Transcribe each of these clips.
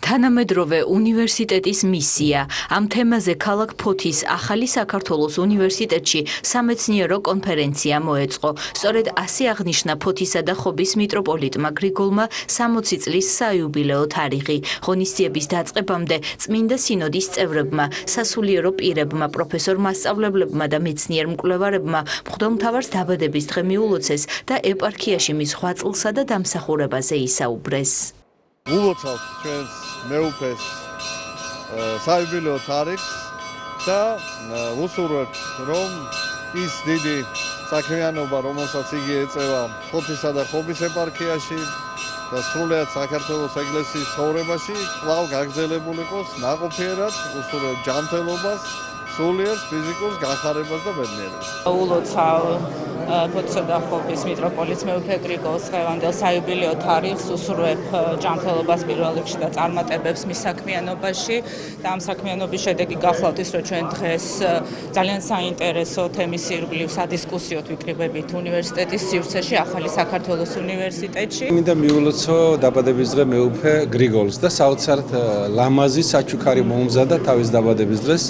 თანამედროვე უნივერსიტეტის მისია. Ამ თემაზე ქალაქ ფოთის ახალი საქართველოს უნივერსიტეტში სამეცნიერო კონფერენცია მოეწყო. სწორედ ასე აღნიშნა ფოთისა და ხობის მიტროპოლიტმა გრიგოლმა 60 წლის საიუბილეო თარიღი. ღონისძიების დაწყებამდე წმინდა სინოდის წევრებმა, სასულიერო პირებმა, პროფესორ-მასწავლებლებმა და მეცნიერ-მკვლევარებმა მღვდელმთავარს დაბადების დღე მიულოცეს და ეპარქიაში მის ღვაწლსა და დამსახურებაზე ისაუბრეს. Ულოცავთ ჩვენს მეუფეს საიუბილეო თარიღს და ვუსურვებთ, რომ ის დიდი საქმიანობა, რომელსაც იგი ეწევა ფოთისა და ხობის ეპარქიაში და სრულიად საქართველოს ეკლესიის ცხოვრებაში, კვლავ გაგრძელებულ იყოს ნაყოფიერად, ვუსურვებთ ჯანმრთელობას, სულიერ ფიზიკურ განხარებას და ბედნიერებას. ულოცავ ფოთისა და ხობის მიტროპოლიტს მეუფე გრიგოლს დღევანდელ საიუბილეო თარიღს, უსურვებ ჯანმრთელობას პირველ რიგში და წარმატებებს მის საქმიანობაში და ამ საქმიანობის შედეგი გახლავთ ის, რომ ჩვენ დღეს ძალიან საინტერესო თემის ირგვლივ სადისკუსიოდ ვიკრიბებით უნივერსიტეტის სივრცეში, ახალი საქართველოს უნივერსიტეტში. მინდა მიულოცო დაბადების დღე მეუფე გრიგოლს და საოცრად ლამაზი საჩუქარი მოუმზადა თავის დაბადების დღეს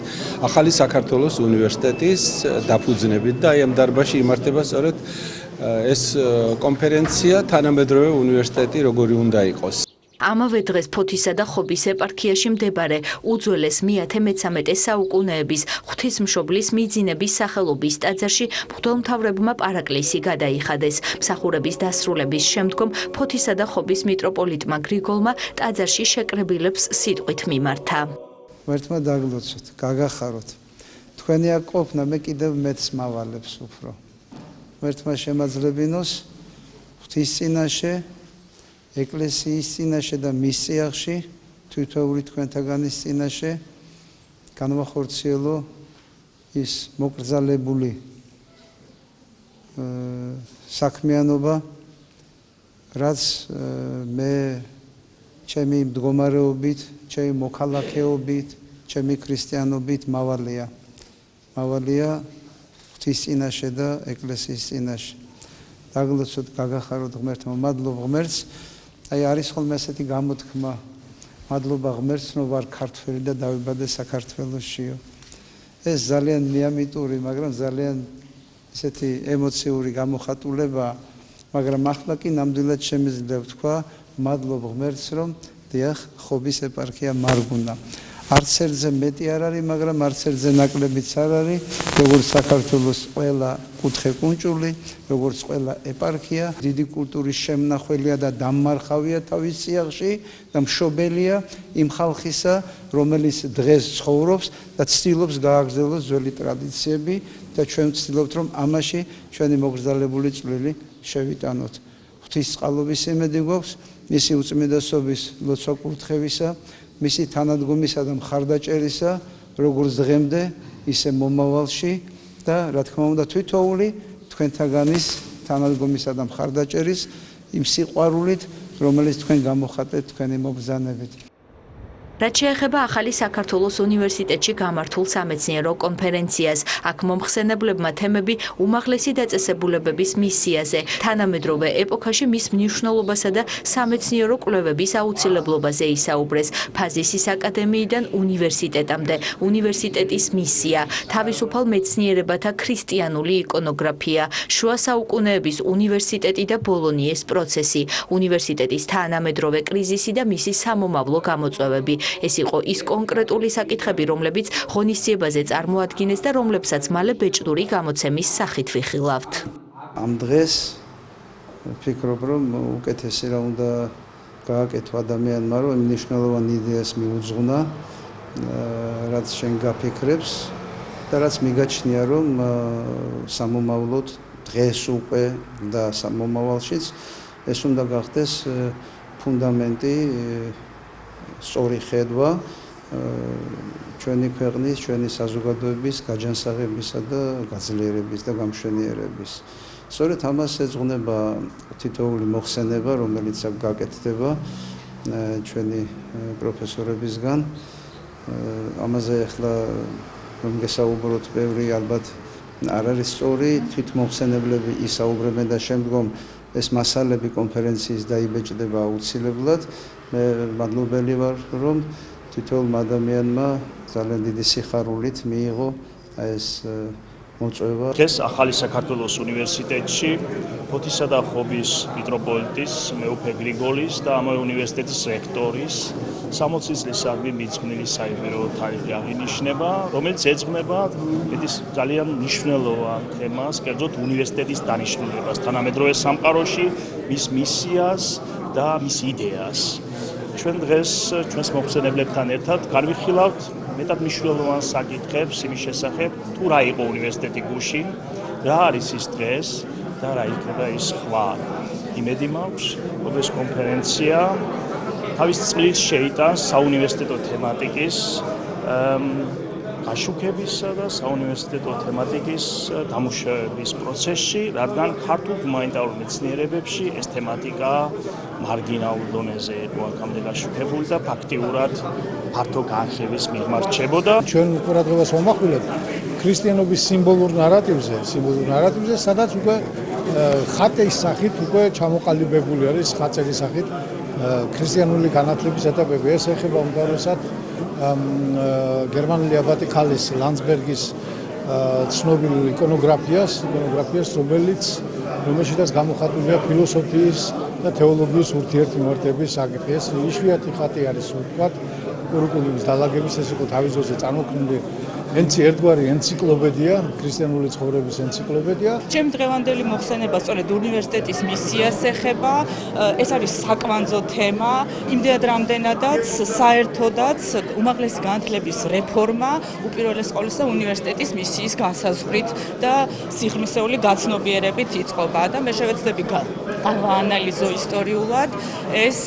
ახალი საქართველოს უნივერსიტეტის დაფუძნებით და აი ამ დარბაზში იმართება სწორედ ეს კონფერენცია თანამედროვე უნივერსიტეტი როგორი უნდა იყოს. ამავე დღეს ფოთისა და ხობის ეპარქიაში მდებარე უძველეს მე-13 საუკუნეების ღვთისმშობლის მიძინების სახელობის ტაძარში მღვდელმთავრებმა პარაკლისი გადაიხადეს. მსახურების დასრულების შემდგომ ფოთისა და ხობის მიტროპოლიტმა გრიგოლმა ტაძარში შეკრებილებს სიტყვით მიმართა. ღმერთმა დაგლოცოთ, გაგახაროთ. თქვენი აქ ყოფნა მე კიდევ მეც მავალებს უფრო. ღმერთმა შემაძლებინოს ღვთის წინაშე, ეკლესიის წინაშე და მის წიაღში, თვითოეული თქვენთაგანის წინაშე განვახორციელო ის მოკრძალებული საქმიანობა, რაც მე ჩემი მდგომარეობით, ჩემი მოქალაქეობით, ჩემი ქრისტიანობით მავალია ღვთის წინაშე და ეკლესიის წინაშე. დაგლოცოთ, გაგახაროთ ღმერთმა, მადლობ ღმერთს. აი არის ხოლმე ასეთი გამოთქმა, მადლობა ღმერთს, რომ ვარ ქართველი და დავიბადე საქართველოსშიო. ეს ძალიან მიამიტური, მაგრამ ძალიან ესეთი ემოციური გამოხატულებაა, მაგრამ ახლა კი ნამდვილად შემიძლია ვთქვა, მადლობ ღმერთს, რომ დიახ, ხობის ეპარქია მარგუნა. არც ერთზე მეტი არ არის, მაგრამ არც ერთზე ნაკლებიც არ არის, როგორც საქართველოს ყველა კუთხე კუნჭული, როგორც ყველა ეპარქია, დიდი კულტურის შემნახველია და დამმარხავია თავის წიაღში და მშობელია იმ ხალხისა, რომელიც დღეს ცხოვრობს და ცდილობს გააგრძელოს ძველი ტრადიციები და ჩვენ ვცდილობთ, რომ ამაში ჩვენი მოგრძალებული წვლილი შევიტანოთ. ღვთისწყალობის იმედი გვაქვს, მისი უწმიდესობის ლოცვა კურთხევისა, მისი თანადგომისა და მხარდაჭერისა, როგორც დღემდე, ისე მომავალში და რა თქმა უნდა თვითოული თქვენთაგანის თანადგომისა და მხარდაჭერის იმ სიყვარულით, რომელიც თქვენ გამოხატეთ თქვენი მობრძანებით. რაც შეეხება ახალი საქართველოს უნივერსიტეტში გამართულ სამეცნიერო კონფერენციას, აქ მომხსენებლებმა თემები უმაღლესი დაწესებულებების მისიაზე, თანამედროვე ეპოქაში მის მნიშვნელობასა და სამეცნიერო კვლევების აუცილებლობაზე ისაუბრეს. ფაზისის აკადემიიდან უნივერსიტეტამდე, უნივერსიტეტის მისია, თავისუფალ მეცნიერებათა ქრისტიანული იკონოგრაფია, შუა საუკუნეების უნივერსიტეტი და ბოლონიეს პროცესი, უნივერსიტეტის თანამედროვე კრიზისი და მისი სამომავლო გამოწვევები. ეს იყო ის კონკრეტული საკითხები, რომლებიც ღონისძიებაზე წარმოადგინეს და რომლებსაც მალე ბეჭდური გამოცემის სახით ვიხილავთ. ამ დღეს ვფიქრობ, რომ უკეთესი რა უნდა გააკეთო ადამიანმა, რომ მნიშვნელოვან იდეას მიუძღვნა, რაც შენ გაფიქრებს და რაც მიგაჩნია, რომ სამომავლოდ დღეს უკვე და მომავალშიც ეს უნდა გახდეს ფუნდამენტი, სწორი ხედვა ჩვენი ქვეყნის, ჩვენი საზოგადოების გაჯანსაღებისა და გაძლიერების და გამშვენიერების. სწორედ ამას ეძღვნება თითოეული მოხსენება, რომელიც აქ გაკეთდება ჩვენი პროფესორებისგან. ამაზე ახლა რომ გესაუბროთ, ბევრი ალბათ არ არის სწორი, თვითმოხსენებლები ისაუბრებენ და შემდგომ ეს მასალები კონფერენციის დაიბეჭდება აუცილებლად. მე მადლობელი ვარ, რომ თითოეულ ადამიანმა ძალიან დიდი სიხარულით მიიღო ეს მოწვევა. დღეს ახალი საქართველოს უნივერსიტეტში ფოთისა და ხობის მიტროპოლიტის მეუფე გრიგოლის და ამავე უნივერსიტეტის რექტორის 60 წლისადმი მიძღვნილი საიმედო თარიღი აღინიშნება, რომელიც ეძღვნება ძალიან მნიშვნელოვან თემას, კერძოდ უნივერსიტეტის დანიშნულებას თანამედროვე სამყაროში, მის მისიას და მის იდეას. ჩვენ დღეს ჩვენს მოხსენებლებთან ერთად განვიხილავთ მეტად მნიშვნელოვან საკითხებს იმის შესახებ, თუ რა იყო უნივერსიტეტი გუშინ, რა არის ის დღეს და რა იქნება ის ხვალ. იმედი მაქვს, რომ ეს კონფერენცია თავის წვლილს შეიტანს საუნივერსიტეტო თემატიკის გაშუქებისა და საუნივერსიტეტო თემატიკის დამუშავების პროცესში, რადგან ქართულ ჰუმანიტარულ მეცნიერებებში ეს თემატიკა მარგინალურ დონეზე იყო აქამდე გაშუქებული და ფაქტიურად ფართო განხილვის მიღმა რჩებოდა. ჩვენ ყურადღებას ვამახვილებთ ქრისტიანობის სიმბოლურ ნარატივზე, სადაც უკვე ხატის სახით უკვე ჩამოყალიბებული არის ხატის სახით ქრისტიანული განათლების ეტაპები. ეს ეხება უმთავრესად გერმანელი აბატი ქალის ლანდსბერგის ცნობილ იკონოგრაფიას, რომელშიც გამოხატულია ფილოსოფიის და თეოლოგიის ურთიერთმოერთების საკითხი. ეს იშვიათი ხატი არის, ვთქვათ, კურიკულუმის დალაგების, ეს იყო თავის ძროზე წარმოქმნილი ერთგვარი ენციკლოპედია, ქრისტიანული ცხოვრების ენციკლოპედია. ჩემ დღევანდელი მოხსენება სწორედ უნივერსიტეტის მისიას ეხება. ეს არის საკვანძო თემა, იმდენად რამდენადაც საერთოდაც უმაღლესი განათლების რეფორმა უპირველეს ყოვლისა უნივერსიტეტის მისიის განსაზღვრით და სიღრმისეული გაცნობიერებით იწყობა და მე შევეცდები გავაანალიზო ისტორიულად ეს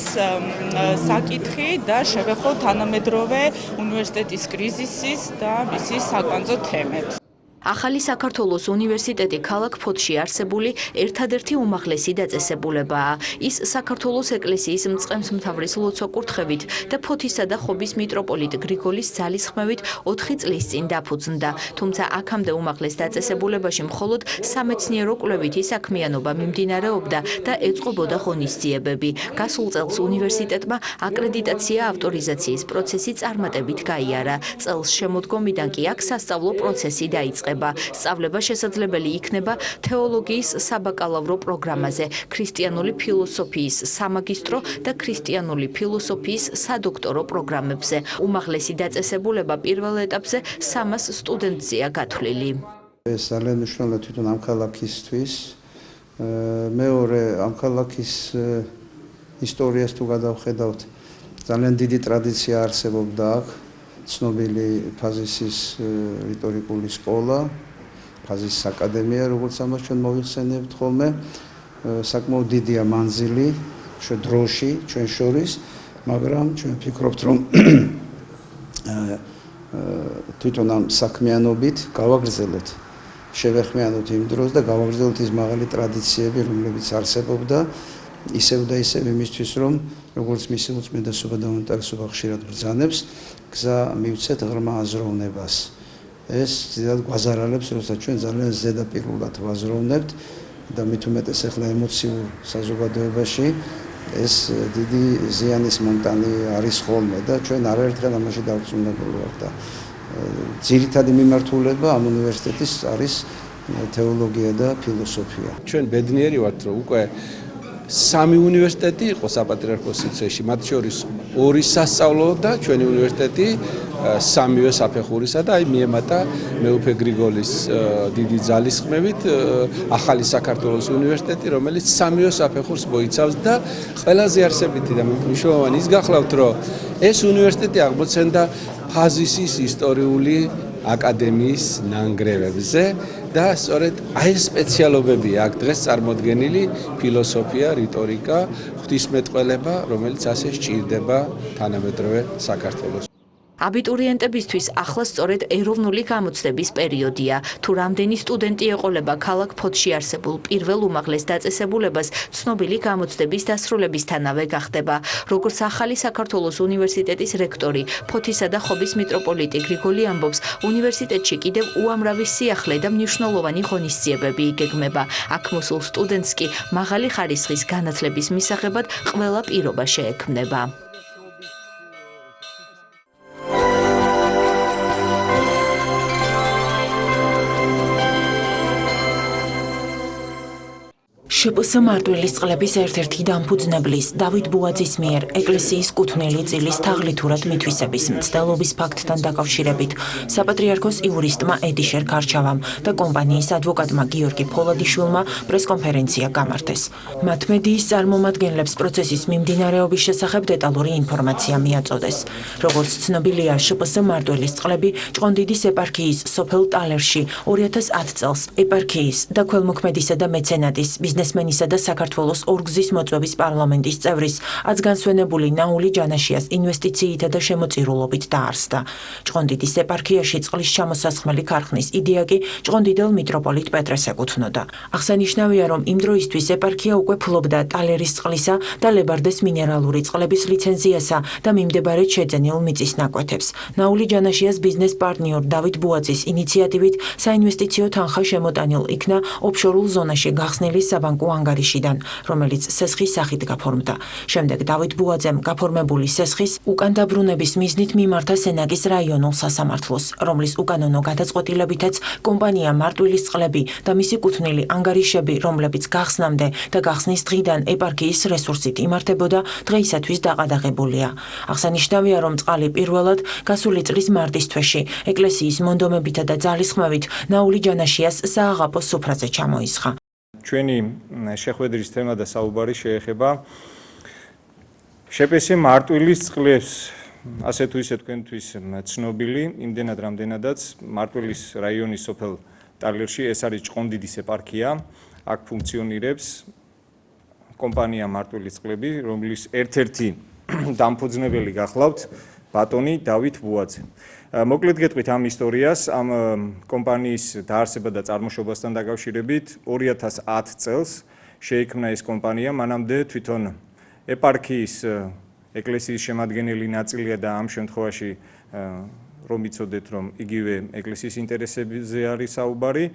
საკითხი და შევეხო თანამედროვე უნივერსიტეტის კრიზისის და მისი საკვანძო თემებს. ახალი საქართველოს უნივერსიტეტი ქალაქ ფოთში არსებული ერთადერთი უმაღლესი დაწესებულებაა. ის საქართველოს ეკლესიის მწყემსმთავრის ლოცვა კურთხევით და ფოთისა და ხობის მიტროპოლიტ გრიგოლის ძალისხმევით 4 წლის წინ დაფუძნდა. თუმცა აქამდე უმაღლეს დაწესებულებაში მხოლოდ სამეცნიერო კვლევითი საქმიანობა მიმდინარეობდა და ეწყობოდა ღონისძიებები. გასულ წელს უნივერსიტეტმა აკრედიტაცია ავტორიზაციის პროცესი წარმატებით გაიარა. წელს შემოდგომიდან კი აქ სასწავლო პროცესი დაიწყება. სწავლება შესაძლებელი იქნება თეოლოგიის საბაკალავრო პროგრამაზე, ქრისტიანული ფილოსოფიის სამაგისტრო და ქრისტიანული ფილოსოფიის სადოქტორო პროგრამებზე. უმაღლესი დაწესებულება პირველ ეტაპზე 300 სტუდენტზეა გათვლილი. ეს ძალიან მნიშვნელოვანია თვითონ ამ ქალაქისთვის. მეორე ამ ქალაქის ისტორიას თუ გადავხედავთ, ძალიან დიდი ტრადიცია არსებობდა აქ. ცნობილი ფაზისის რიტორიკული სკოლა, ფაზისის აკადემია, როგორც ამას ჩვენ მოვიხსენებთ ხოლმე, საკმაოდ დიდია მანძილი დროში ჩვენ შორის, მაგრამ ჩვენ ვფიქრობთ, რომ თვითონ ამ საქმიანობით გავაგრძელოთ, შევეხმიანოთ იმ დროს და გავაგრძელოთ ის მაღალი ტრადიციები, რომლებიც არსებობდა. ისევ და ისევ იმისთვის, რომ როგორც მისი უწმიდესობა და უნიტარესობა ხშირად ბრძანებს, გზა მივცეთ ღრმა აზროვნებას. ეს ზედად გვაზარალებს, როცა ჩვენ ძალიან ზედაპირულად ვაზროვნებთ და მით უმეტეს ახლა ემოციურ საზოგადოებაში ეს დიდი ზიანის მომტანი არის ხოლმე და ჩვენ არაერთხელ ამაში დავწუნებული ვართ და ძირითადი მიმართულება ამ უნივერსიტეტის არის თეოლოგია და ფილოსოფია. ჩვენ ბედნიერი ვართ, რომ უკვე 3 უნივერსიტეტი იყო საპატრიარქოს სივრცეში, მათ შორის 2 სასწავლო და ჩვენი უნივერსიტეტი 3-ვე საფეხურისა და აი მიემატა მეუფე გრიგოლის დიდი ძალისხმევით ახალი საქართველოს უნივერსიტეტი, რომელიც 3-ვე საფეხურს მოიცავს და ყველაზე არსებითი და მნიშვნელოვანი ის გახლავთ, რომ ეს უნივერსიტეტი აღმოცენდა ფაზისის ისტორიული აკადემიის ნანგრევებზე და სწორედ აი სპეციალობები აქ დღეს წარმოდგენილი ფილოსოფია, რიტორიკა, ღვთისმეტყველება, რომელიც ასე სჭირდება თანამედროვე საქართველოს. აბიტურიენტებისთვის ახლა სწორედ ეროვნული გამოცდების პერიოდია. თუ რამდენი სტუდენტი ეყოლება ქალაქ ფოთში არსებულ პირველ უმაღლეს დაწესებულებას, ცნობილი გამოცდების დასრულებისთანავე გახდება. როგორც ახალი საქართველოს უნივერსიტეტის რექტორი, ფოთისა და ხობის მიტროპოლიტი გრიგოლი ამბობს, უნივერსიტეტში კიდევ უამრავი სიახლე და მნიშვნელოვანი ღონისძიებები იგეგმება. აქ მოსულ სტუდენტს კი მაღალი ხარისხის განათლების მისაღებად ყველა პირობა შეექმნება. შპს მარტვილის წყლების ერთ-ერთი დამფუძნებლის დავით ბუაძის მიერ ეკლესიის კუთვნილი წილის თაღლითურად მითვისების მცდელობის ფაქტთან დაკავშირებით საპატრიარქოს იურისტმა ედიშერ გარჩავამ და კომპანიის ადვოკატმა გიორგი ფოლადიშვილმა პრესკონფერენცია გამართეს. მათ მედიის წარმომადგენლებს პროცესის მიმდინარეობის შესახებ დეტალური ინფორმაცია მიაწოდეს. როგორც ცნობილია, შპს მარტვილის წყლები ჭყონდიდის ეპარქიის სოფელ ტალერში 2010 წელს ეპარქიის და ქველმოქმედისა და მეცენატის ბიზნესმენისა და საქართველოს ორგზის მოწვევის პარლამენტის წევრის აცგანსვენებული ნაული ჯანაშიას ინვესტიციითა და შემოწირულობით დაარსდა. ჭყონდიდის ეპარქიაში წყლის ჩამოსასხმელი ქარხნის იდეა კი ჭყონდიდელ მიტროპოლიტ პეტრეს ეკუთვნოდა. აღსანიშნავია, რომ იმ დროისთვის ეპარქია უკვე ფლობდა ტალერის წყლისა და ლებარდეს მინერალური წყლების ლიცენზიასა და მიმდებარედ შეძენილ მიწის ნაკვეთებს. ნაული ჯანაშიას ბიზნეს პარტნიორ დავით ბუაძის ინიციატივით საინვესტიციო თანხა შემოტანილ იქნა ოფშორულ ზონაში გახსნილი საბანკო ანგარიშიდან, რომელიც სესხის სახით გაფორმდა. შემდეგ დავით ბუაძემ გაფორმებული სესხის უკან დაბრუნების მიზნით მიმართა სენაკის რაიონულ სასამართლოს, რომლის უკანონო გადაწყვეტილებითაც კომპანია მარტვილის წყლები და მისი კუთვნილი ანგარიშები, რომლებიც გახსნამდე და გახსნის დღიდან ეპარქიის რესურსით იმართებოდა, დღეისათვის დაყადაღებულია. აღსანიშნავია, რომ წყალი პირველად გასული წლის მარტის თვეში ეკლესიის მონდომებითა და ძალისხმევით ნაული ჯანაშიას სააღაპო სუფრაზე ჩამოისხა. ჩვენი შეხვედრის თემა და საუბარი შეეხება შპს მარტვილის წყლებს, ასე თუ ისე თქვენთვის ცნობილი, იმდენად რამდენადაც მარტვილის რაიონის სოფელ ტალერში, ეს არის ჭყონდიდის ეპარქია, აქ ფუნქციონირებს კომპანია მარტვილის წყლები, რომლის ერთ-ერთი დამფუძნებელი გახლავთ ბატონი დავით ბუაძე. მოკლედ გეტყვით ამ ისტორიას, ამ კომპანიის დაარსება და წარმოშობასთან დაკავშირებით 2010 წელს შეიქმნა ეს კომპანია, მანამდე თვითონ ეპარქიის ეკლესიის შემადგენელი ნაწილია და ამ შემთხვევაში რომ იცოდეთ, რომ იგივე ეკლესიის ინტერესებზე არის საუბარი.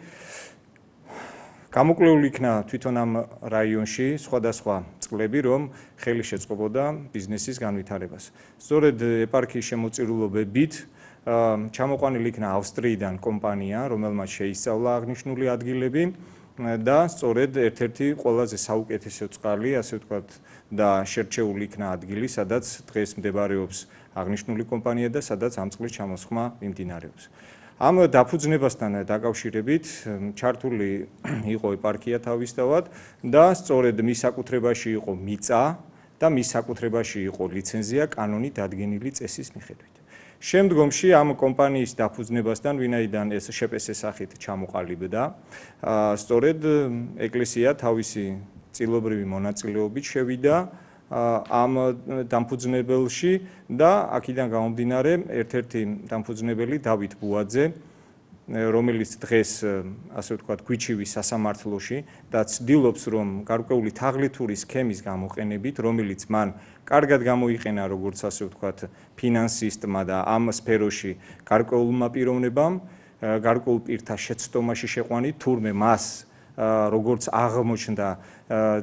გამოკვლეული იქნა თვითონ ამ რაიონში სხვადასხვა წყლები, რომ ხელი შეწყობოდა ბიზნესის განვითარებას. სწორედ ეპარქიის შემოწირულობებით ჩამოყვანილი იქნა ავსტრიიდან კომპანია, რომელმაც შეისწავლა აღნიშნული ადგილები და სწორედ ერთ-ერთი ყველაზე საუკეთესო წყალი, ასე ვთქვათ, და შერჩეული იქნა ადგილი, სადაც დღეს მდებარეობს აღნიშნული კომპანია და სადაც ამ წყლის ჩამოსხმა მიმდინარეობს. ამ დაფუძნებასთან დაკავშირებით ჩართული იყო ეპარქია თავისთავად და სწორედ მის საკუთრებაში იყო მიწა და მის საკუთრებაში იყო ლიცენზია კანონით დადგენილი წესის მიხედვით. შემდგომში ამ კომპანიის დაფუძნებასთან, ვინაიდან ეს შპს სახით ჩამოყალიბდა, სწორედ ეკლესია თავისი წილობრივი მონაწილეობით შევიდა ამ დამფუძნებელში და აქედან გამომდინარე ერთ-ერთი დამფუძნებელი დავით ბუაძე, რომელიც დღეს ასე ვთქვათ გვიჩივის სასამართლოში და ცდილობს, რომ გარკვეული თაღლითური სქემის გამოყენებით, რომელიც მან კარგად გამოიყენა, როგორც ასე ვთქვათ, ფინანსისტმა და ამ სფეროში გარკვეულმა პიროვნებამ, გარკვეულ პირთა შეცდომაში შეყვანით, თურმე მას როგორც აღმოჩნდა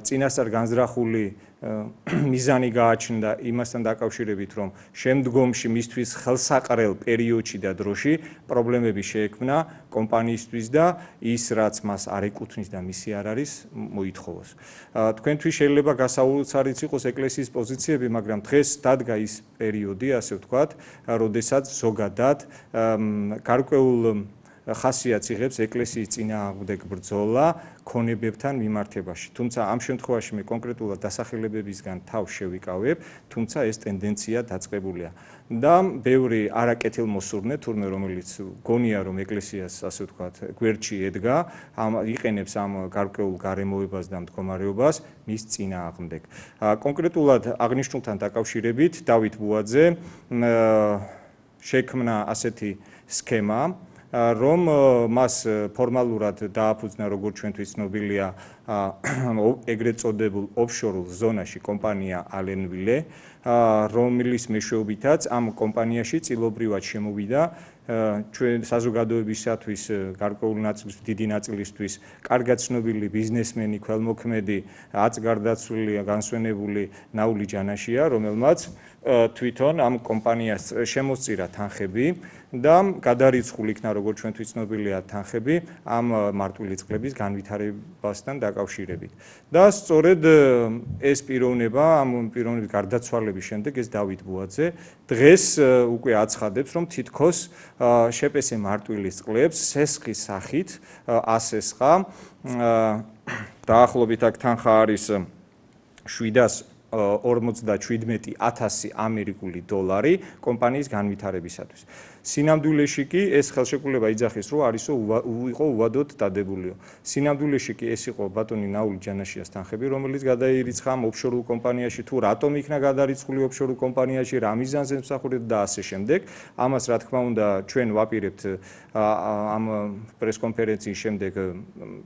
წინასწარ განზრახული მიზანი გააჩნდა იმასთან დაკავშირებით, რომ შემდგომში მისთვის ხელსაყრელ პერიოდში და დროში პრობლემები შეექმნა კომპანიისთვის და ის, რაც მას არ ეკუთვნის და მისი არ არის, მოითხოვოს. თქვენთვის შეიძლება გასაოცარიც იყოს ეკლესიის პოზიციები, მაგრამ დღეს დადგა ის პერიოდი, ასე ვთქვათ, როდესაც ზოგადად გარკვეულ ხასიათს იღებს ეკლესიის წინააღმდეგ ბრძოლა ქონებებთან მიმართებაში. თუმცა ამ შემთხვევაში მე კონკრეტულად დასახელებებისგან თავს შევიკავებ, თუმცა ეს ტენდენცია დაწყებულია. და ბევრი არაკეთილმოსურნე, თურმე რომელიც გონია, რომ ეკლესიას, ასე ვთქვათ, გვერდში ედგა, იყენებს ამ გარკვეულ გარემოებას და მდგომარეობას მის წინააღმდეგ. კონკრეტულად აღნიშნულთან დაკავშირებით დავით ბუაძე შექმნა ასეთი სქემა, რომ მას ფორმალურად დააფუძნა, როგორც ჩვენთვის ცნობილია, ეგრეთ წოდებულ ოფშორულ ზონაში კომპანია ალენვილე, რომლის მეშვეობითაც ამ კომპანიაში წილობრივად შემოვიდა ჩვენ საზოგადოებისათვის გარკვეული ნაწილის დიდი ნაწილისთვის კარგად ცნობილი ბიზნესმენი, ქველმოქმედი, აწ-გარდაცვლილი, განსვენებული ნაული ჯანაშია, რომელმაც თვითონ ამ კომპანიას შემოსწირა თანხები და გადარიცხული იქნა, როგორც ჩვენთვის ცნობილია, თანხები ამ მარტვილი წყლების განვითარებასთან დაკავშირებით. და სწორედ ეს პიროვნება, ამ პიროვნების გარდაცვალების შემდეგ ეს დავით ბუაძე დღეს უკვე აცხადებს, რომ თითქოს შეპესე მარტვილის წყლებს სესხის სახით ასესხა. დაახლოებით აქ თანხა არის 747,000 ამერიკული დოლარი კომპანიის განვითარებისათვის. სინამდვილეში კი ეს ხელშეკრულება იძახის, რომ არისო იყო უვადოდ დადებულიო. სინამდვილეში კი ეს იყო ბატონი ნაული ჯანაშიას თანხები, რომელიც გადაირიცხა ამ ოფშორულ კომპანიაში, თუ რატომ იქნა გადარიცხული ოფშორულ კომპანიაში, რა მიზანზე ემსახურებდა და ასე შემდეგ. ამას რა თქმა უნდა ჩვენ ვაპირებთ ამ პრესკონფერენციის შემდეგ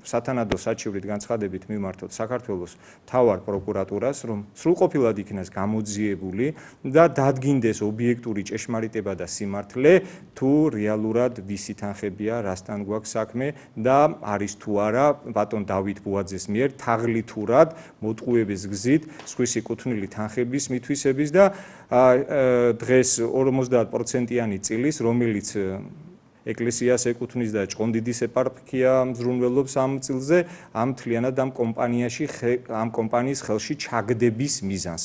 სათანადო საჩივრით განცხადებით მივმართოთ საქართველოს მთავარ პროკურატურას, რომ სრულყოფილად იქნას გამოძიებული და დადგინდეს ობიექტური ჭეშმარიტება და სიმართლე, თუ რეალურად ვისი თანხებია, რასთან გვაქვს საქმე და არის თუ არა ბატონ დავით ბუაძეს მიერ თაღლითურად მოტყუების გზით სხვისი კუთვნილი თანხების მითვისების და დღეს 50%-იანი წილის, რომელიც ეკლესიას ეკუთვნის და ჭყონდიდის ეპარქია მზრუნველობს ამ წილზე, ამ მთლიანად ამ კომპანიის ხელში ჩაგდების მიზანს.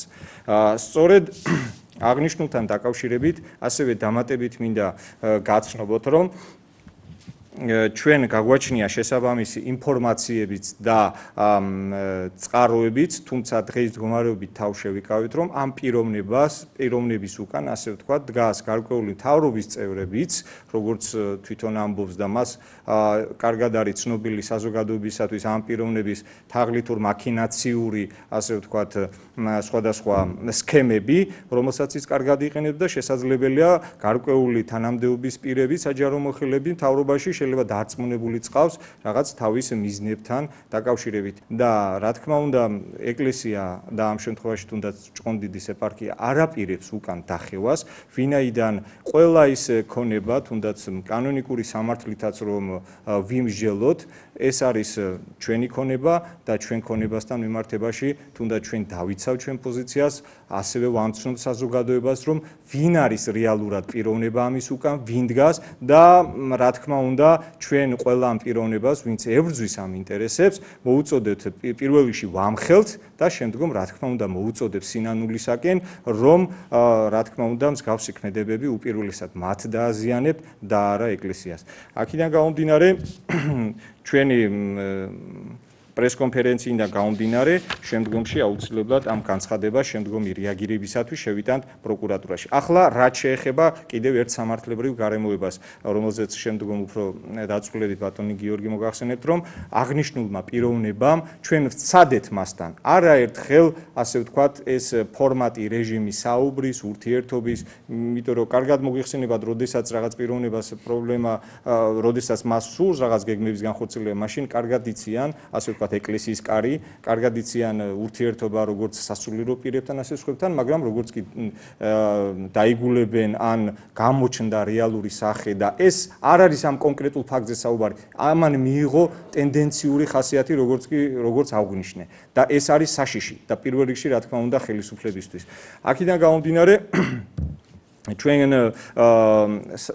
სწორედ აღნიშნულთან დაკავშირებით ასევე დამატებით მინდა გაცნობოთ, რომ ჩვენ გაგვაჩნია შესაბამისი ინფორმაციებიც და წყაროებიც, თუმცა დღეს მდგომარეობით თავ შევიკავით, რომ ამ პიროვნების უკან, ასე ვთქვათ, დგას გარკვეული მთავრობის წევრებიც, როგორც თვითონ ამბობს და მას კარგად არის ცნობილი საზოგადოებისათვის ამ პიროვნების თაღლითურ მაქინაციური, ასე ვთქვათ, სხვადასხვა სქემები, რომელსაც ის კარგად იყენებს და შესაძლებელია გარკვეული თანამდებობის პირები, საჯარო მოხელეები მთავრობაში შეიძლება დარწმუნებული წყავს რაღაც თავის მიზნებთან დაკავშირებით და რა თქმა უნდა ეკლესია და ამ შემთხვევაში თუნდაც ჭყონდიდის ეპარქია არაპირებს უკან დახევას, ვინაიდან ყველა ის ქონება, თუნდაც კანონიკური სამართლითაც რომ ვიმსჯელოთ, ეს არის ჩვენი ქონება და ჩვენ ქონებასთან მიმართებაში თუნდაც ჩვენ დავიცავ ჩვენ პოზიციას, ასევე ვამცნობ საზოგადოებას, რომ ვინ არის რეალურად პიროვნება ამის უკან, ვინ დგას და რა თქმა უნდა ჩვენ ყველა ამ პიროვნებას, ვინც ებრძვის ამ ინტერესებს, მოუწოდებთ პირველ რიგში ვამხელთ და შემდგომ რა თქმა უნდა მოუწოდებთ სინანულისაკენ, რომ რა თქმა უნდა მსგავსი ქმედებები უპირველესად მათ დააზიანებთ და არა ეკლესიას. აქედან გამომდინარე ჩვენი პრესკონფერენციიდან გამომდინარე, შემდგომში აუცილებლად ამ განცხადებას შემდგომი რეაგირებისათვის შევიტანთ პროკურატურაში. ახლა რაც შეეხება კიდევ ერთ სამართლებრივ გარემოებას, რომელზეც შემდგომ უფრო დაწვრილებით ბატონი გიორგი მოგახსენებთ, რომ აღნიშნულმა პიროვნებამ ჩვენ ვცადეთ მასთან არაერთხელ, ასე ვთქვათ, ეს ფორმატი რეჟიმი საუბრის, ურთიერთობის, იმიტომ რომ კარგად მოგიხსენებათ, როდესაც რაღაც პიროვნებას პრობლემა, როდესაც მას სურს რაღაც გეგმების განხორციელება, მაშინ კარგად იციან, ასე ეკლესიის კარი, კარგად იციან ურთიერთობა როგორც სასულიერო პირებთან, ასე სხვებთან, მაგრამ როგორც კი დაიგულებენ ან გამოჩნდა რეალური სახე და ეს არ არის ამ კონკრეტულ ფაქტზე საუბარი, ამან მიიღო ტენდენციური ხასიათი, როგორც აღნიშნე და ეს არის საშიში და პირველ რიგში რა თქმა უნდა ხელისუფლებისთვის. აქედან გამომდინარე ჩვენ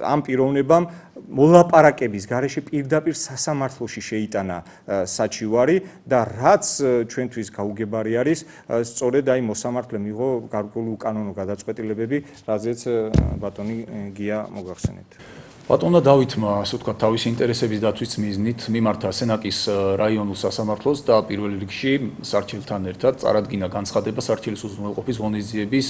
ამ პიროვნებამ მოლაპარაკების გარეშე პირდაპირ სასამართლოში შეიტანა საჩივარი და რაც ჩვენთვის გაუგებარი არის, სწორედ აი მოსამართლემ მიიღო გარკვეული უკანონო გადაწყვეტილებები, რაზეც ბატონი გია მოგახსენებთ. ბატონმა დავითმა, ასე ვთქვათ, თავის ინტერესების დაცვის მიზნით მიმართა სენაკის რაიონულ სასამართლოს და პირველ რიგში სარჩელთან ერთად წარადგინა განცხადება სარჩელის უზრუნველყოფის ღონისძიების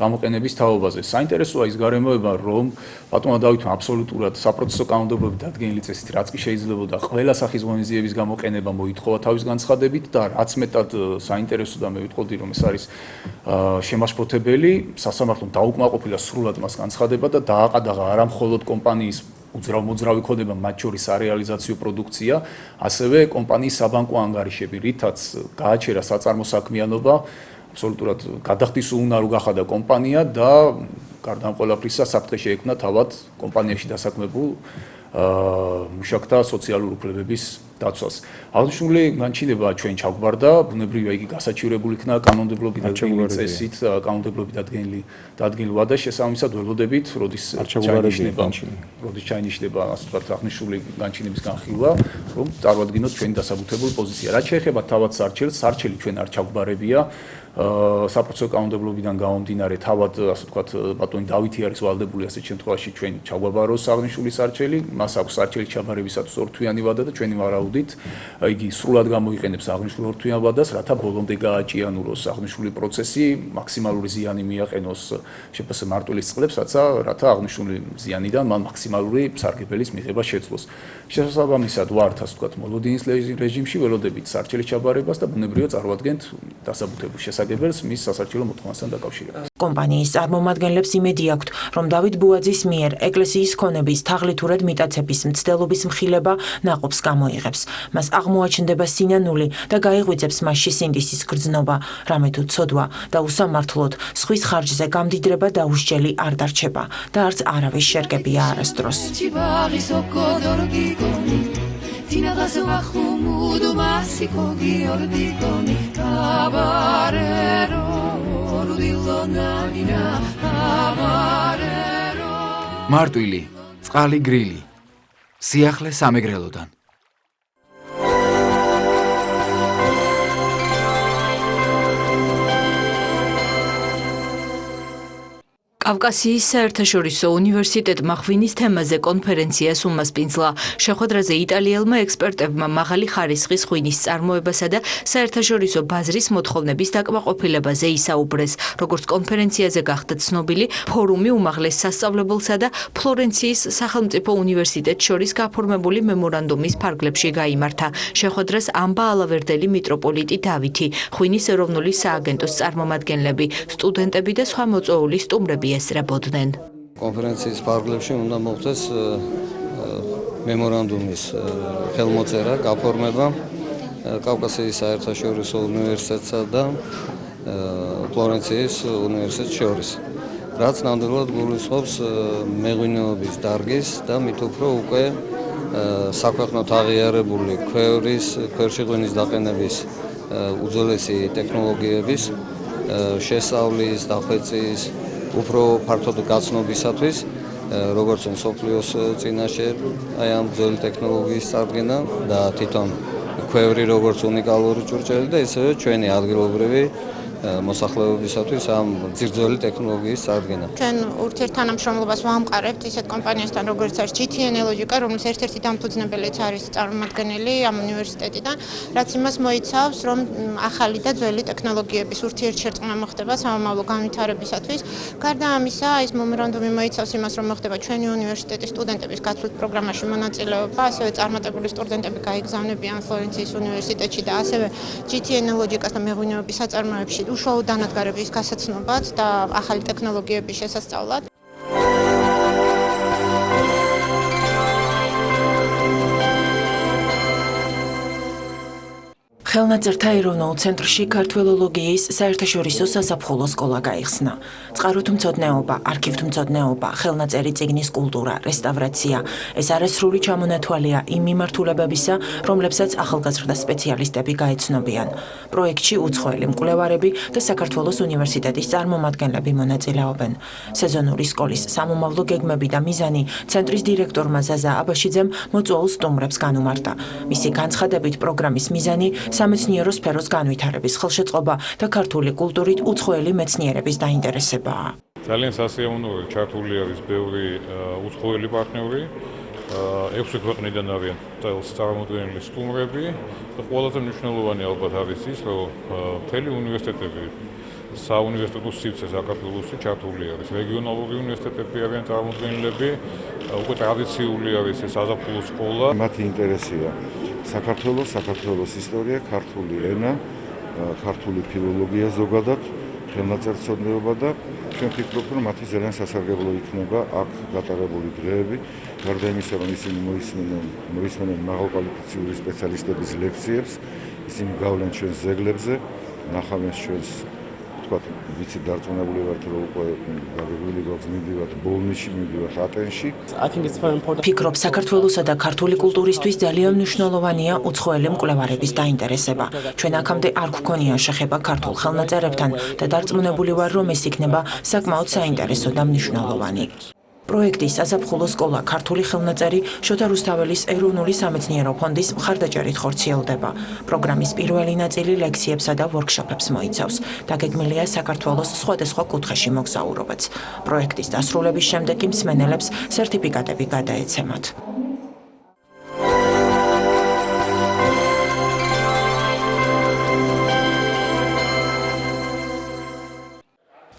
გამოყენების თაობაზე. საინტერესოა ის გარემოება, რომ ბატონმა დავითმა აბსოლუტურად საპროცესო კანონმდებლობით დადგენილი წესით რაც კი შეიძლებოდა ყველა სახის ღონისძიების გამოყენება მოითხოვა თავის განცხადებით და რაც მეტად საინტერესო და მე ვიტყოდი რომ ეს არის შემაშფოთებელი, სასამართლომ დაუკმაყოფილა სრულად მას განცხადება და დააყადაღა არა მხოლოდ კომპანიის მოძრავი ქონება, მათ შორის სარეალიზაციო პროდუქცია, ასევე კომპანიის საბანკო ანგარიშები, რითაც გააჩერა საწარმო საქმიანობა, აბსოლუტურად გადახდის უუნარო გახადა კომპანია და გარდა ამ ყველაფრისა საფრთხე შეექმნა თავად კომპანიაში დასაქმებულ მუშაკთა სოციალურ უფლებების დაცვას. აღნიშნული განჩინება ჩვენ ჩაგვარდა, ბუნებრივია იგი გასაჩივრებული იქნა კანონმდებლობით დადგენილი წესით, კანონმდებლობით დადგენილ ვადას შესაბამისად ველოდებით, როდის ჩაინიშნება, ასე ვთქვათ, აღნიშნული განჩინების განხილვა, რომ წარვადგინოთ ჩვენი დასაბუთებული პოზიცია. რაც შეეხება თავად სარჩელს, სარჩელი ჩვენ არ ჩაგვარებია. საპროცესო კანონმდებლობიდან გამომდინარე თავად ასე ვთქვათ ბატონი დავითი არის ვალდებული ასეთ შემთხვევაში ჩვენ ჩაგვაბაროს აღნიშნული სარჩელი, მას აქვს სარჩელი ჩაბარებისათვის ორთვიანი ვადა და ჩვენი ვარაუდით იგი სრულად გამოიყენებს აღნიშნულ ორთვიან ვადას, რათა ბოლომდე გააჭიანუროს აღნიშნული პროცესი, მაქსიმალური ზიანი მიაყენოს შეფასე მარტვილის წყლებს, რათა აღნიშნული ზიანიდან მან მაქსიმალური სარგებელის მიღება შეძლოს. შესაბამისად ვართ ასე ვთქვათ მოლოდინის რეჟიმში, ველოდებით სარჩელის ჩაბარებას და ბუნებრივია წარვადგენთ დასაბუთებულ შესაძლებელს მის სასარჩელო მოთხოვნასთან დაკავშირებით. კომპანიის წარმომადგენლებს იმედი აქვთ, რომ დავით ბუაძის მიერ ეკლესიის ქონების თაღლითურად მიტაცების მცდელობის მხილება ნაყოფს გამოიღებს. მას აღმოაჩნდება სინანული და გაიღვიძებს მასში სინდისის გრძნობა, რამე თუ ცოდვა და უსამართლოდ სხვის ხარჯზე გამდიდრება დაუსჯელი არ დარჩება და არც არავის შერგებია არასდროს. მარტვილი, წყალი გრილი, სიახლე სამეგრელოდან. კავკასიის საერთაშორისო უნივერსიტეტმა ღვინის თემაზე კონფერენციას უმასპინძლა. შეხვედრაზე იტალიელმა ექსპერტებმა მაღალი ხარისხის ღვინის წარმოებასა და საერთაშორისო ბაზრის მოთხოვნების დაკმაყოფილებაზე ისაუბრეს. როგორც კონფერენციაზე გახდა ცნობილი, ფორუმი უმაღლეს სასწავლებელსა და ფლორენციის სახელმწიფო უნივერსიტეტს შორის გაფორმებული მემორანდუმის ფარგლებში გაიმართა. შეხვედრას ამბა ალავერდელი მიტროპოლიტი დავითი, ღვინის ეროვნული სააგენტოს წარმომადგენლები, სტუდენტები და სხვა მოწვეული სტუმრები ესწრებოდნენ. კონფერენციის ფარგლებში უნდა მოხდეს მემორანდუმის ხელმოწერა, გაფორმება კავკასიის საერთაშორისო უნივერსიტეტსა და ფლორენციის უნივერსიტეტს შორის. რაც ნამდვილად გულისხმობს მეღვინეობის დარგის და მით უფრო უკვე საქვეყნოდ აღიარებული ქვევრი ღვინის დაყენების უძველესი ტექნოლოგიების შესწავლის, დახვეწის უფრო ფართოდ გაცნობისათვის, როგორც მსოფლიოს წინაშე აი ამ ძველი ტექნოლოგიის წარდგენა და თვითონ ქვევრი როგორც უნიკალური ჭურჭელი და ისევე ჩვენი ადგილობრივი მოსახლეობისათვის ამ ძირძველი ტექნოლოგიის წარდგენა. ჩვენ ურთიერთთანამშრომლობას ვამყარებთ ისეთ კომპანიასთან, როგორც არის GT Energy, რომლის ერთ-ერთი დამფუძნებელიც არის წარმოადგენელი ამ უნივერსიტეტიდან, რაც იმას მოიცავს, რომ ახალი და ძველი ტექნოლოგიების ურთიერთშერწყმა მოხდება სამომავლო განვითარებისათვის. გარდა ამისა, ეს მემორანდუმი მოიცავს იმას, რომ მოხდება ჩვენი უნივერსიტეტის სტუდენტების გაცვლით პროგრამაში მონაწილეობა, ასევე წარმატებული სტუდენტები გაიგზავნებიან ფლორენციის უნივერსიტეტში და ასევე GT Energy-ს და მეღვინეობის საწარმოებში უშუალო დანადგარების გასაცნობად და ახალი ტექნოლოგიების შესასწავლად. ხელნაწერთა ეროვნულ ცენტრში ქართველოლოგიის საერთაშორისო საზაფხულო სკოლა გაიხსნა. წყაროთმცოდნეობა, არქივთმცოდნეობა, ხელნაწერი წიგნის კულტურა, რესტავრაცია. ეს არასრული ჩამონათვალია იმ მიმართულებებისა, რომლებსაც ახალგაზრდა სპეციალისტები გაეცნობიან. პროექტში უცხოელი მკვლევარები და საქართველოს უნივერსიტეტის წარმომადგენლები მონაწილეობენ. სეზონური სკოლის სამომავლო გეგმები და მიზანი ცენტრის დირექტორმა ზაზა აბაშიძემ მოწვეულ სტუმრებს განუმარტა. მისი განცხადებით პროგრამის მიზანი სამეცნიერო სფეროს განვითარების ხელშეწყობა და ქართული კულტურით უცხოელი მეცნიერების დაინტერესებაა. ძალიან სასიამოვნოა, ჩართული არის ბევრი უცხოელი პარტნიორი, 6 ქვეყნიდან არიან წელს წარმოდგენილი სტუმრები და ყველაზე მნიშვნელოვანი ალბათ არის ის, რომ მთელი უნივერსიტეტები საუნივერსიტეტო სივრცე საქართველოში ჩართული არის. რეგიონალური უნივერსიტეტები არიან წარმოდგენილები, უკვე ტრადიციული არის ეს საზაფხულო სკოლა. მათი ინტერესია საქართველოს ისტორია, ქართული ენა, ქართული ფილოლოგია ზოგადად, ხელნაწერცოდნეობა და ჩვენ ვფიქრობთ, რომ მათი ძალიან სასარგებლო იქნება აქ გატარებული დღეები, გარდა იმისა, რომ ისინი მოისმენენ მაღალკვალიფიციური სპეციალისტების ლექციებს, ისინი გავლენ ჩვენს ძეგლებზე, ნახავენ ჩვენს ვიცი დარწმუნებული ვართ, რომ უკვე გაგეგმილი გვაქვს მივიდივართ ბოლნისში, მივიდივართ ატენში. ფიქრობ, საქართველოსა და ქართული კულტურისთვის ძალიან მნიშვნელოვანია უცხოელი მკვლევარების დაინტერესება. ჩვენ აქამდე არ გვქონია შეხება ქართულ ხელნაწერებთან და დარწმუნებული ვარ, რომ ეს იქნება საკმაოდ საინტერესო და მნიშვნელოვანი. პროექტის საზაფხულო სკოლა ქართული ხელნაწერი შოთა რუსთაველის ეროვნული სამეცნიერო ფონდის მხარდაჭერით ხორციელდება. პროგრამის პირველი ნაწილი ლექციებსა და ვორქშოპებს მოიცავს. დაგეგმილია საქართველოს სხვადასხვა კუთხეში მოგზაურობაც. პროექტის დასრულების შემდეგ კი მსმენელებს სერტიფიკატები გადაეცემათ.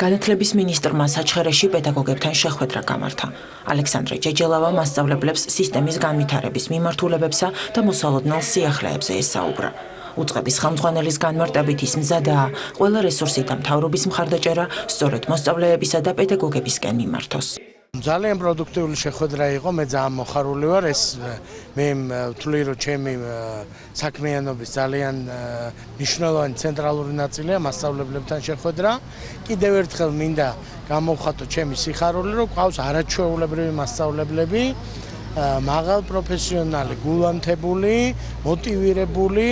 განათლების მინისტრმა საჩხერეში პედაგოგებთან შეხვედრა გამართა. ალექსანდრე ჯეჯელავა მასწავლებლებს სისტემის განვითარების მიმართულებებსა და მოსალოდნელ სიახლეებზე ესაუბრა. უწყების ხელმძღვანელის განმარტებით ის მზადაა, ყველა რესურსი და მთავრობის მხარდაჭერა სწორედ მოსწავლეებისა და პედაგოგებისკენ მიმართოს. ძალიან პროდუქტიული შეხვედრა იყო, მე ძალიან მოხარული ვარ, ეს მე ვთვლი, რომ ჩემი საქმიანობის ძალიან მნიშვნელოვანი ცენტრალური ნაწილია მასწავლებლებთან შეხვედრა. კიდევ ერთხელ მინდა გამოვხატო ჩემი სიხარული, რომ ყავს არაჩვეულებრივი მასწავლებლები, მაღალ პროფესიონალი, გულანთებული, მოტივირებული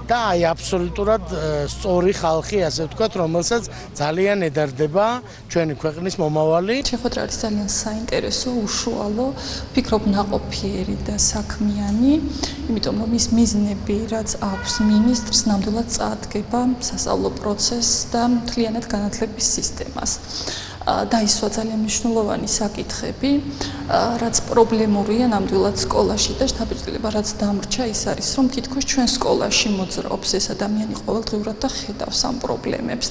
და აი აბსოლუტურად სწორი ხალხი, ასე ვთქვათ, რომელსაც ძალიან ედარდება ჩვენი ქვეყნის მომავალი. შეხვედრა არის ძალიან საინტერესო, უშუალო, ვფიქრობ ნაყოფიერი და საქმიანი, იმიტომ რომ ის მიზნები, რაც აქვს მინისტრს, ნამდვილად წაადგება სასწავლო პროცესს და მთლიანად განათლების სისტემას. დაისვა ძალიან მნიშვნელოვანი საკითხები, რაც პრობლემურია ნამდვილად სკოლაში და შთაბეჭდილება რაც დამრჩა ის არის, რომ თითქოს ჩვენ სკოლაში მოძრაობს ეს ადამიანი ყოველდღიურად და ხედავს ამ პრობლემებს.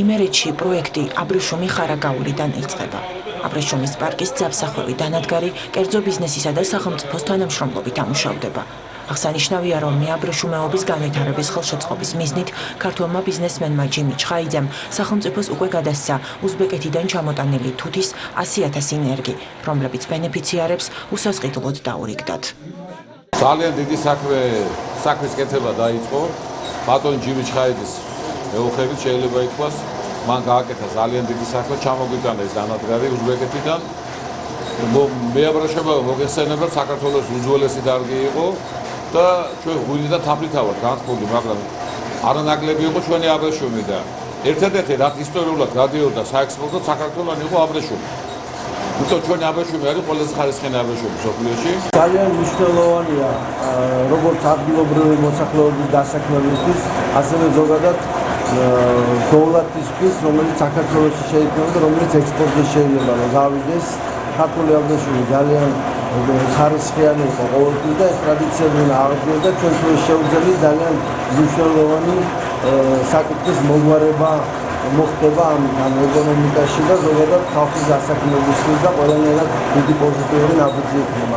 იმერეთში პროექტი აბრეშუმი ხარაგაულიდან იწყება. აბრეშუმის პარკის ძაბსახვევი დანადგარი კერძო ბიზნესისა და სახელმწიფოს თანამშრომლობით ამუშავდება. აღსანიშნავია, რომ მეაბრეშუმეობის განვითარების ხელშეწყობის მიზნით ქართველმა ბიზნესმენმა ჯიმი ჩხაიძემ სახელმწიფოს უკვე გადასცა უზბეკეთიდან ჩამოტანილი თუთის 100,000 ინერგი, რომლებიც ბენეფიციარებს უსასყიდლოდ დაურიგდათ. ძალიან დიდი საქმის კეთება დაიწყო. ბატონ ჯიმი ჩხაიძის მეუღლებით შეიძლება ითქვას, მან გააკეთა ძალიან დიდი საქმე, ჩამოგვიტანა ეს დანადგარი უზბეკეთიდან. მეაბრეშუმეობა მოგეხსენებათ, საქართველოს უძველესი დარგი იყო. და ჩვენ გული და თაფლითა ვართ განთქმული, მაგრამ არანაკლები იყო ჩვენი აბრეშუმი და ერთადერთი რაც ისტორიულად გადიოდა საექსპორტო საქართველოს იყო აბრეშუმი. თუმცა ჩვენი აბრეშუმი არის ყველაზე ხარისხიანი აბრეშუმი სოფლიოში. ძალიან მნიშვნელოვანია როგორც ადგილობრივი მოსახლეობის დასაქმებისთვის, ასევე ზოგადად დოვლათისთვის, რომელიც საქართველოში შეიქმნება და რომელიც ექსპორტზე შეიძლება გავიდეს. ქართული აბრეშუმი ძალიან ხარისხიანი იყო ყოველთვის და ეს ტრადიციები აღდგენდა ჩვენთვის შეუძლია ძალიან მნიშვნელოვანი საკითხის მოგვარება მოხდება ამ ეკონომიკაში და ზოგადად ხალხის დასაქმებისთვის და ყველანაირად დიდი პოზიტიური ნაბიჯი იქნება.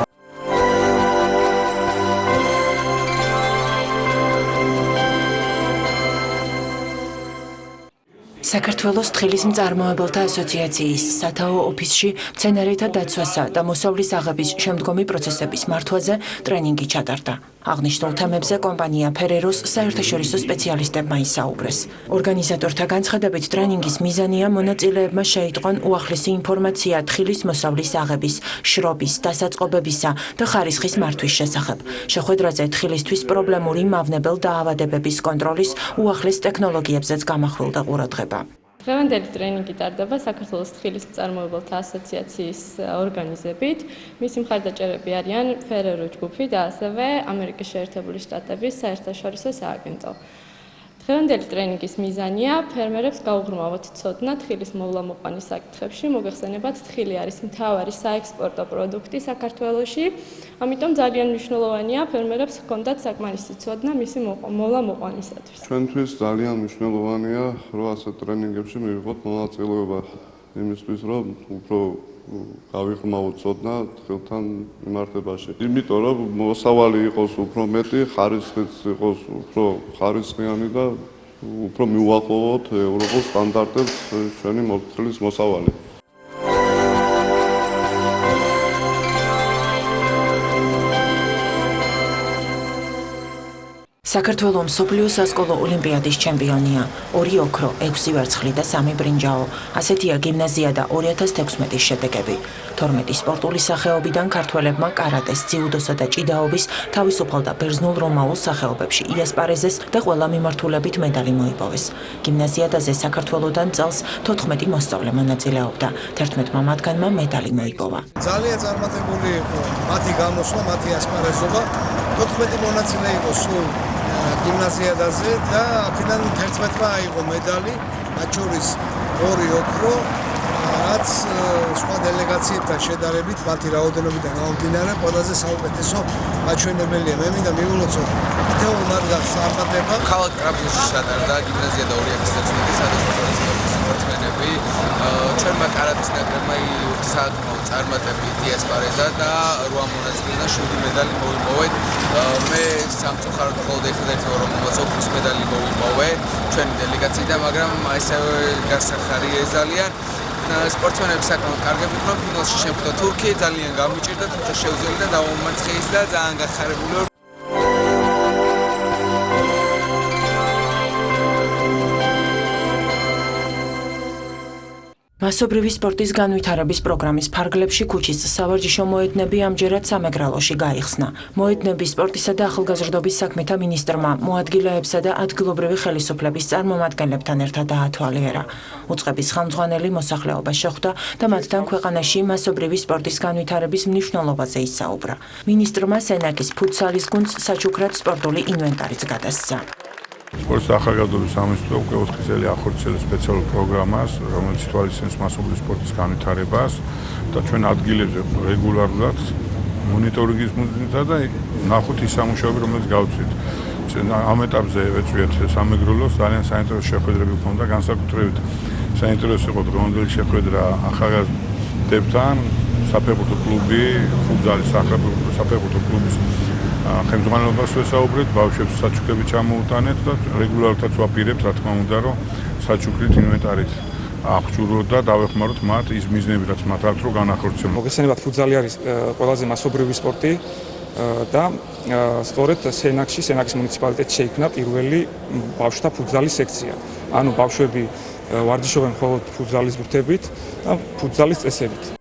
საქართველოს თხილის მწარმოებელთა ასოციაციის სათაო ოფისში მცენარეთა დაცვასა და მოსავლის აღების შემდგომი პროცესების მართვაზე ტრენინგი ჩატარდა. აღნიშნულ თემებზე კომპანია ფერეროს საერთაშორისო სპეციალისტებმა ისაუბრეს. ორგანიზატორთა განცხადებით ტრენინგის მიზანია მონაწილეებმა შეიტყვან უახლესი ინფორმაცია თხილის მოსავლის აღების, შრობის, დასაწყობებისა და ხარისხის მართვის შესახებ. შეხვედრაზე თხილისთვის პრობლემური მავნებელ დაავადებების კონტროლის უახლეს ტექნოლოგიებზეც გამახვილდა ყურადღება. დღევანდელი ტრენინგი ტარდება საქართველოს თხილის მწარმოებელთა ასოციაციის ორგანიზებით. მისი მხარდაჭერები არიან ფერერო ჯგუფი და ასევე ამერიკის შეერთებული შტატების საერთაშორისო სააგენტო. დღევანდელი ტრენინგის მიზანია ფერმერებს გაუღრმავოთ ცოდნა თხილის მოვლა-მოყვანის საკითხებში. მოგეხსენებათ, თხილი არის მთავარი საექსპორტო პროდუქტი საქართველოში. ამიტომ ძალიან მნიშვნელოვანია ფერმერებს ჰქონდათ საკმარისი ცოდნა მისი მოყვანისათვის. ჩვენთვის ძალიან მნიშვნელოვანია, რომ ასეთ ტრენინგებში მივიღოთ მონაწილეობა იმისთვის, რომ უფრო გავიღრმავოთ ცოდნა ხელთან მიმართებაში. იმიტომ რომ მოსავალი იყოს უფრო მეტი, ხარისხიც იყოს უფრო ხარისხიანი და უფრო მიუახლოვოთ ევროპულ სტანდარტებს ჩვენი მოფრთხილის მოსავალი. საქართველო მსოფლიო სასკოლო ოლიმპიადის ჩემპიონია, 2 ოქრო, 6 ვერცხლი და 3 ბრინჯაო. ასეთია გიმნაზია და 2016-ის შედეგები. 12 სპორტული სახეობიდან ქართველებმა კარატეს, ძიუდოსა და ჭიდაობის, თავისუფალ და ბერძნულ-რომაულ სახეობებში იასპარეზეს და ყველა მიმართულებით медаლი მოიპოვეს. გიმნაზიადაზე საქართველოდან წელს 14 მოსწავლე მონაწილეობდა. 11 მათგანმა медаლი მოიპოვა. ძალიან წარმატებული იყო მათი გამოსვლა, მათი ასპარეზობა. 14 მონაწილე იყო სულ გიმნაზიადაზე და აქედან 11-მა აიღო медаლი, მათ შორის 2 ოქრო, რაც სხვა დელეგაციებთან შედარებით მათი რაოდენობიდან გამომდინარე ყველაზე საუკეთესო მაჩვენებელია. მე მინდა მივულოცო თითოეულ მათგანს წარმატება. ქალაქ ტრაბზონში ჩატარდა გიმნაზია და 2016-ის სადასტურებელი სპორტსმენები. ჩვენმა კარატის ნაკრებმა საკმაოდ წარმატებით იასპარეზა და 8 მონაწილეიდან 7 медаლი მოიპოვეთ. მე სამწუხაროდ მხოლოდ ერთადერთი ვარ, რომელსაც ოქროს медаლი მოიპოვე ჩვენი დელეგაციიდან, მაგრამ ესევე გასახარია ძალიან. სპორტსმენები საკმაოდ კარგები იყვნენ, ფინალში შემხვდა თურქია, ძალიან გამიჭირდა, თუმცა შეუძლია დავამარცხეს და ძალიან გახარებული ვარ. მასობრივი სპორტის განვითარების პროგრამის ფარგლებში ქუჩის სავარჯიშო მოედნები ამჯერად სამეგრალოში გაიხსნა. მოედნების სპორტისა და ახალგაზრდობის საქმეთა მინისტრმა მოადგილეებსა და ადგილობრივი ხელისუფლების წარმომადგენლებთან ერთად დაათვალიერა. უწყების ხელმძღვანელი მოსახლეობას შეხვდა და მათთან ქვეყანაში მასობრივი სპორტის განვითარების მნიშვნელობაზე ისაუბრა. მინისტრმა სენაკის ფუტსალის გუნდს საჩუქრად სპორტული ინვენტარიც გადასცა. სპორტის და ახალგაზრდობის სამინისტრო უკვე 4 წელი ახორციელებს სპეციალურ პროგრამას, რომელიც თვალისწინებს მასობრივი სპორტის განვითარებას და ჩვენ ადგილებზე რეგულარულად მონიტორინგის მიზნით და ნახოთ ის სამუშაოები, რომელიც გავწვით. ამ ეტაპზე ვეწვიეთ სამეგრელოს, ძალიან საინტერესო შეხვედრები ჰქონდა, განსაკუთრებით საინტერესო იყო დღევანდელი შეხვედრა ახალგაზრდებთან, საფეხბურთო კლუბი, ფუტზალის საფეხბურთო კლუბის ხელმძღვანელობას ვესაუბრეთ, ბავშვებს საჩუქრები ჩამოუტანეთ და რეგულარულად ვაპირებთ, რა თქმა უნდა, რომ საჩუქრით ინვენტარით აღჭურვოთ და დავეხმაროთ მათ ის მიზნები, რაც მათ აქვს, რომ განახორციელონ. მოგესალმებით, ფუტზალი არის ყველაზე მასობრივი სპორტი და სწორედ სენაკის მუნიციპალიტეტში შეიქმნა პირველი ბავშვთა ფუტზალის სექცია. ანუ ბავშვები ვარჯიშობენ მხოლოდ ფუტზალის ბურთებით და ფუტზალის წესებით.